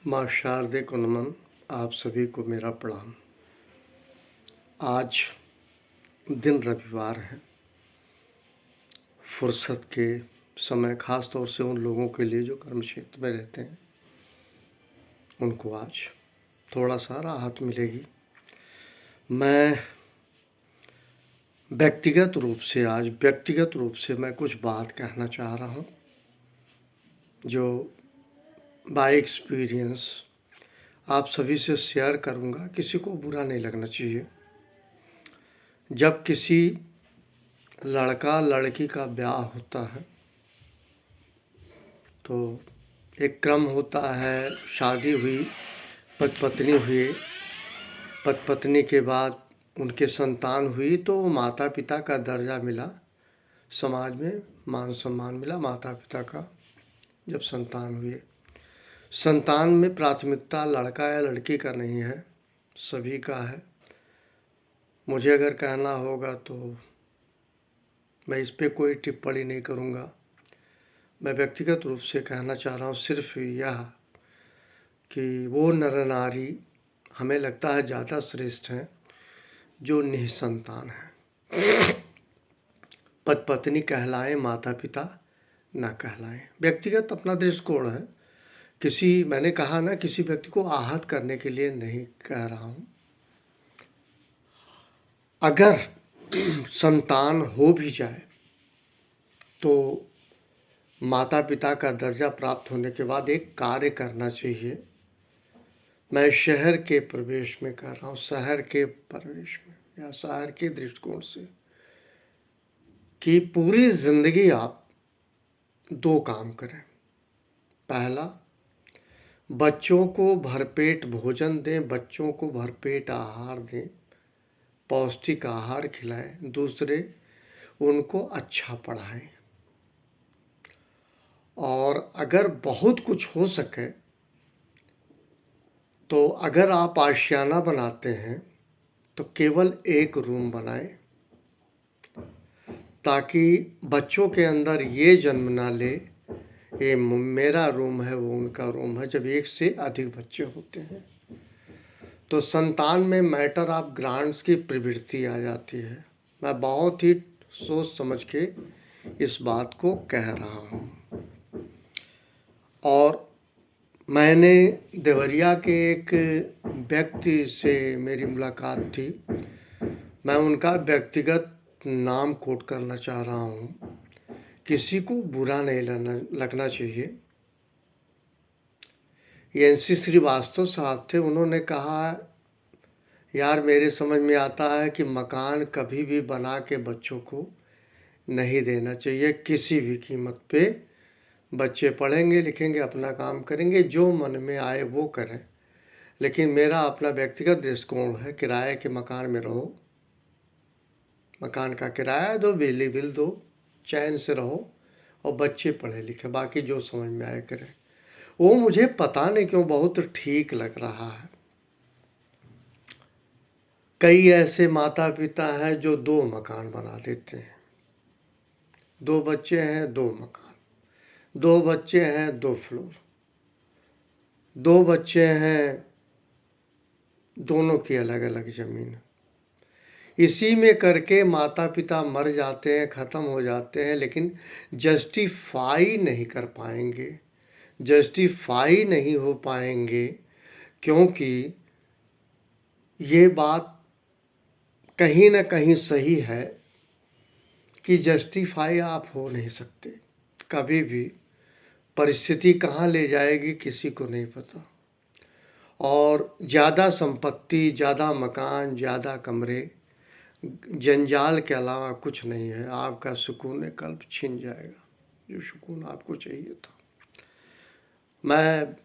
माँ शारदे को नमन। आप सभी को मेरा प्रणाम। आज दिन रविवार है। फुर्सत के समय ख़ास तौर से उन लोगों के लिए जो कर्म क्षेत्र में रहते हैं, उनको आज थोड़ा सा राहत मिलेगी। मैं व्यक्तिगत रूप से मैं कुछ बात कहना चाह रहा हूँ जो बाय एक्सपीरियंस आप सभी से शेयर करूँगा। किसी को बुरा नहीं लगना चाहिए। जब किसी लड़का लड़की का ब्याह होता है तो एक क्रम होता है। शादी हुई, पति पत्नी के बाद उनके संतान हुई तो माता पिता का दर्जा मिला, समाज में मान सम्मान मिला माता पिता का। जब संतान हुए, संतान में प्राथमिकता लड़का या लड़की का नहीं है, सभी का है। मुझे अगर कहना होगा तो मैं इस पे कोई टिप्पणी नहीं करूँगा। मैं व्यक्तिगत रूप से कहना चाह रहा हूँ सिर्फ यह कि वो नर नारी हमें लगता है ज़्यादा श्रेष्ठ हैं जो निसंतान हैं। पति पत्नी कहलाएं, माता पिता ना कहलाएं। व्यक्तिगत अपना दृष्टिकोण है। मैंने कहा ना, किसी व्यक्ति को आहत करने के लिए नहीं कह रहा हूँ। अगर संतान हो भी जाए तो माता पिता का दर्जा प्राप्त होने के बाद एक कार्य करना चाहिए। मैं शहर के प्रवेश में कर रहा हूँ, शहर के प्रवेश में या शहर के दृष्टिकोण से, कि पूरी जिंदगी आप दो काम करें। पहला, बच्चों को भरपेट भोजन दें, बच्चों को भरपेट आहार दें, पौष्टिक आहार खिलाएं। दूसरे, उनको अच्छा पढ़ाएं। और अगर बहुत कुछ हो सके तो अगर आप आशियाना बनाते हैं तो केवल एक रूम बनाएं, ताकि बच्चों के अंदर ये जन्म ना ले ये मेरा रूम है, वो उनका रूम है। जब एक से अधिक बच्चे होते हैं तो संतान में मैटर ऑफ ग्रांट्स की प्रवृत्ति आ जाती है। मैं बहुत ही सोच समझ के इस बात को कह रहा हूँ। और मैंने देवरिया के एक व्यक्ति से मेरी मुलाकात थी। मैं उनका व्यक्तिगत नाम कोट करना चाह रहा हूँ, किसी को बुरा नहीं लगना चाहिए। एनसी श्रीवास्तव साहब थे। उन्होंने कहा, यार मेरे समझ में आता है कि मकान कभी भी बना के बच्चों को नहीं देना चाहिए किसी भी कीमत पे। बच्चे पढ़ेंगे लिखेंगे, अपना काम करेंगे, जो मन में आए वो करें। लेकिन मेरा अपना व्यक्तिगत दृष्टिकोण है, किराए के मकान में रहो, मकान का किराया दो, बिजली बिल दो, चैन से रहो और बच्चे पढ़े लिखे, बाकी जो समझ में आए करें। वो मुझे पता नहीं क्यों बहुत ठीक लग रहा है। कई ऐसे माता पिता हैं जो दो मकान बना देते हैं। दो बच्चे हैं, दो मकान, दो बच्चे हैं, दो फ्लोर, दो बच्चे हैं, दोनों की अलग अलग जमीन। इसी में करके माता पिता मर जाते हैं, ख़त्म हो जाते हैं, लेकिन जस्टिफाई नहीं कर पाएंगे, जस्टिफाई नहीं हो पाएंगे, क्योंकि ये बात कहीं ना कहीं सही है कि जस्टिफाई आप हो नहीं सकते कभी भी। परिस्थिति कहाँ ले जाएगी किसी को नहीं पता। और ज़्यादा संपत्ति, ज़्यादा मकान, ज़्यादा कमरे, जंजाल के अलावा कुछ नहीं है। आपका सुकून कल्ब छिन जाएगा, जो सुकून आपको चाहिए था। मैं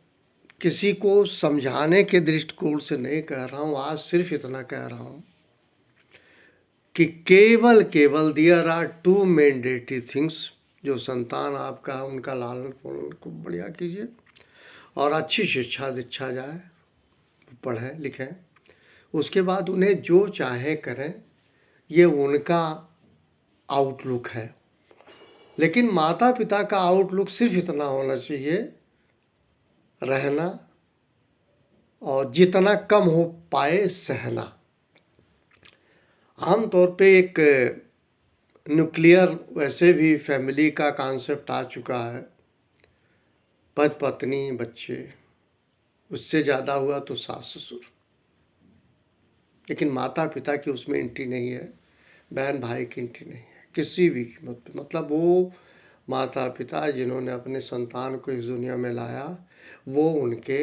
किसी को समझाने के दृष्टिकोण से नहीं कह रहा हूँ, आज सिर्फ इतना कह रहा हूँ कि केवल there are two mandatory things. जो संतान आपका है उनका लालन पालन को बढ़िया कीजिए और अच्छी शिक्षा दीक्षा जाए, पढ़ें लिखें। उसके बाद उन्हें जो चाहे करें, ये उनका आउटलुक है। लेकिन माता पिता का आउटलुक सिर्फ इतना होना चाहिए, रहना, और जितना कम हो पाए सहना। आम तौर पे एक न्यूक्लियर वैसे भी फैमिली का कॉन्सेप्ट आ चुका है, पति पत्नी बच्चे, उससे ज़्यादा हुआ तो सास ससुर, लेकिन माता पिता की उसमें एंट्री नहीं है, बहन भाई की एंट्री नहीं है किसी भी कीमत पे। मतलब वो माता पिता जिन्होंने अपने संतान को इस दुनिया में लाया, वो उनके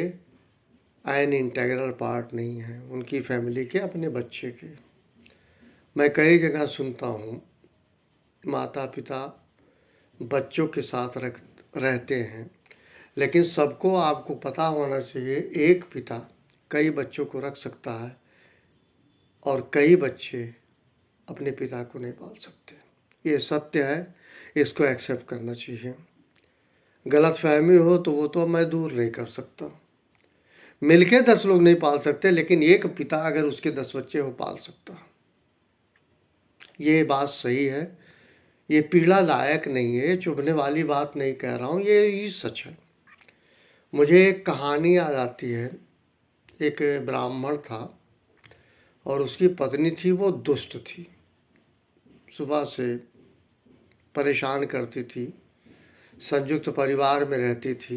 एन इंटेग्रल पार्ट नहीं है, उनकी फैमिली के, अपने बच्चे के। मैं कई जगह सुनता हूँ माता पिता बच्चों के साथ रहते हैं, लेकिन सबको आपको पता होना चाहिए एक पिता कई बच्चों को रख सकता है और कई बच्चे अपने पिता को नहीं पाल सकते। ये सत्य है, इसको एक्सेप्ट करना चाहिए। गलत फहमी हो तो वो तो मैं दूर नहीं कर सकता। मिलके 10 लोग नहीं पाल सकते, लेकिन एक पिता अगर उसके 10 बच्चे हो पाल सकता। ये बात सही है, ये पीड़ादायक नहीं है, चुभने वाली बात नहीं कह रहा हूँ, ये ही सच है। मुझे एक कहानी याद आती है। एक ब्राह्मण था और उसकी पत्नी थी, वो दुष्ट थी, सुबह से परेशान करती थी, संयुक्त परिवार में रहती थी।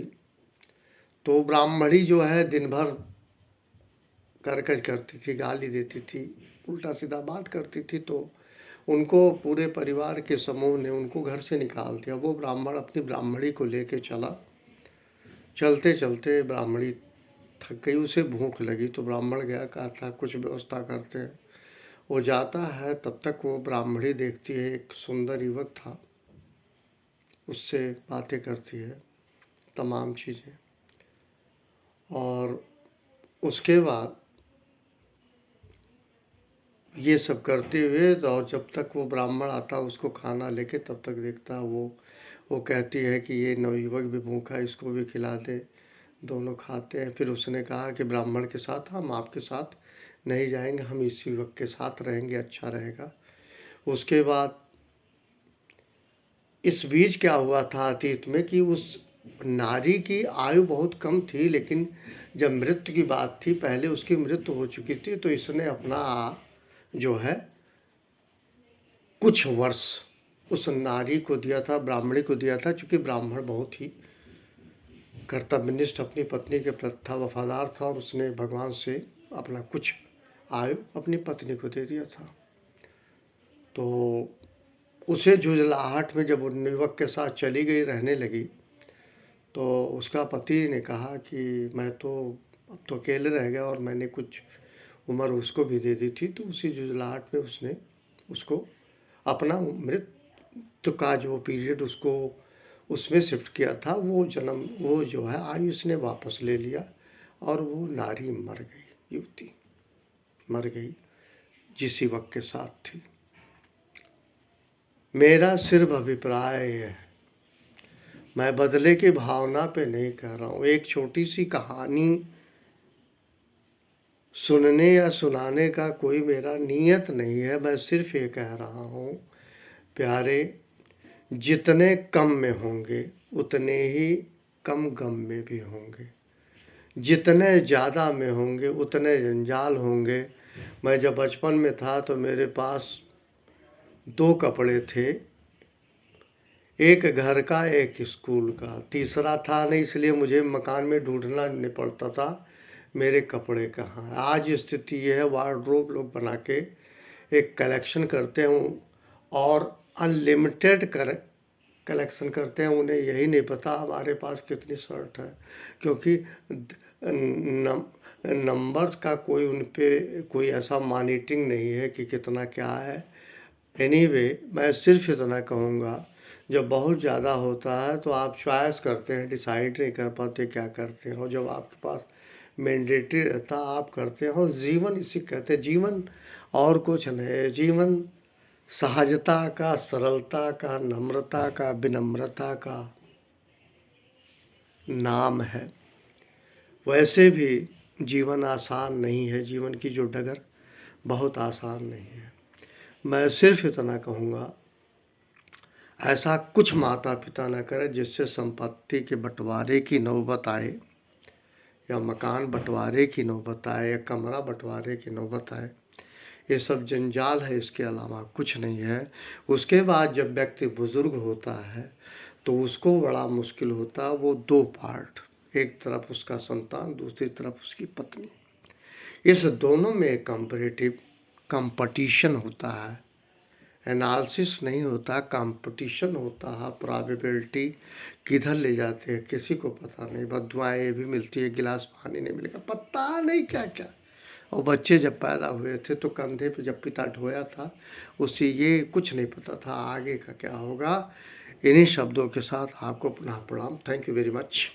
तो ब्राह्मणी जो है दिन भर करकज करती थी, गाली देती थी, उल्टा सीधा बात करती थी। तो उनको पूरे परिवार के समूह ने उनको घर से निकाल दिया। वो ब्राह्मण अपनी ब्राह्मणी को लेके चला। चलते चलते ब्राह्मणी थक गई, उसे भूख लगी, तो ब्राह्मण गया, कहा था कुछ व्यवस्था करते हैं। वो जाता है, तब तक वो ब्राह्मणी देखती है एक सुंदर युवक था, उससे बातें करती है, तमाम चीज़ें। और उसके बाद ये सब करते हुए, और जब तक वो ब्राह्मण आता उसको खाना लेके, तब तक देखता वो कहती है कि ये नवयुवक भी भूखा है, इसको भी खिला दे। दोनों खाते हैं। फिर उसने कहा कि ब्राह्मण के साथ हम आपके साथ नहीं जाएंगे, हम इस युवक के साथ रहेंगे, अच्छा रहेगा। उसके बाद इस बीच क्या हुआ था अतीत में कि उस नारी की आयु बहुत कम थी, लेकिन जब मृत्यु की बात थी, पहले उसकी मृत्यु हो चुकी थी, तो इसने अपना जो है कुछ वर्ष उस नारी को दिया था, ब्राह्मणी को दिया था। चूँकि ब्राह्मण बहुत ही कर्तव्यनिष्ठ अपनी पत्नी के प्रति था, वफादार था, और उसने भगवान से अपना कुछ आयु अपनी पत्नी को दे दिया था। तो उसे झुंझलाहट में जब वो युवक के साथ चली गई, रहने लगी, तो उसका पति ने कहा कि मैं तो अब तो अकेले रह गया और मैंने कुछ उम्र उसको भी दे दी थी। तो उसी झुंझलाहट में उसने उसको अपना मृत्यु का जो पीरियड उसको उसमें शिफ्ट किया था, वो जो है आयु उसने वापस ले लिया, और वो नारी मर गई, युवती मर गई जिस युवक के साथ थी। मेरा सिर्फ अभिप्राय है, मैं बदले की भावना पे नहीं कह रहा हूँ। एक छोटी सी कहानी सुनने या सुनाने का कोई मेरा नियत नहीं है, मैं सिर्फ ये कह रहा हूँ प्यारे, जितने कम में होंगे उतने ही कम गम में भी होंगे, जितने ज़्यादा में होंगे उतने जंजाल होंगे। मैं जब बचपन में था तो मेरे पास 2 कपड़े थे, एक घर का एक स्कूल का, तीसरा था नहीं, इसलिए मुझे मकान में ढूंढना नहीं पड़ता था मेरे कपड़े कहाँ। आज स्थिति ये है, वार्डरोब लोग बना के एक कलेक्शन करते हैं और अनलिमिटेड कलेक्शन करते हैं। उन्हें यही नहीं पता हमारे पास कितनी शर्ट है, क्योंकि नंबर्स का कोई उन पे कोई ऐसा मॉनिटरिंग नहीं है कि कितना क्या है। एनीवे, मैं सिर्फ इतना कहूँगा, जब बहुत ज़्यादा होता है तो आप चॉइस करते हैं, डिसाइड नहीं कर पाते क्या करते हो। जब आपके पास मैंडेटरी रहता आप करते हो। जीवन इसी कहते हैं, जीवन और कुछ नहीं है। जीवन सहजता का, सरलता का, नम्रता का, विनम्रता का नाम है। वैसे भी जीवन आसान नहीं है, जीवन की जो डगर बहुत आसान नहीं है। मैं सिर्फ इतना कहूँगा, ऐसा कुछ माता पिता न करें जिससे संपत्ति के बंटवारे की नौबत आए या मकान बंटवारे की नौबत आए या कमरा बंटवारे की नौबत आए, ये सब जंजाल है, इसके अलावा कुछ नहीं है। उसके बाद जब व्यक्ति बुज़ुर्ग होता है तो उसको बड़ा मुश्किल होता है। वो दो पार्ट, एक तरफ उसका संतान, दूसरी तरफ उसकी पत्नी, इस दोनों में कंपैरेटिव कंपटीशन होता है, एनालिसिस नहीं होता, कंपटीशन होता है। प्रोबेबिलिटी किधर ले जाते हैं किसी को पता नहीं, बद्दुआएं भी मिलती है, गिलास पानी नहीं मिलेगा, पता नहीं क्या क्या। और बच्चे जब पैदा हुए थे तो कंधे पे जब पिता ढोया था, उसे ये कुछ नहीं पता था आगे का क्या होगा। इन्हीं शब्दों के साथ आपको पुनः प्रणाम। Thank you very much.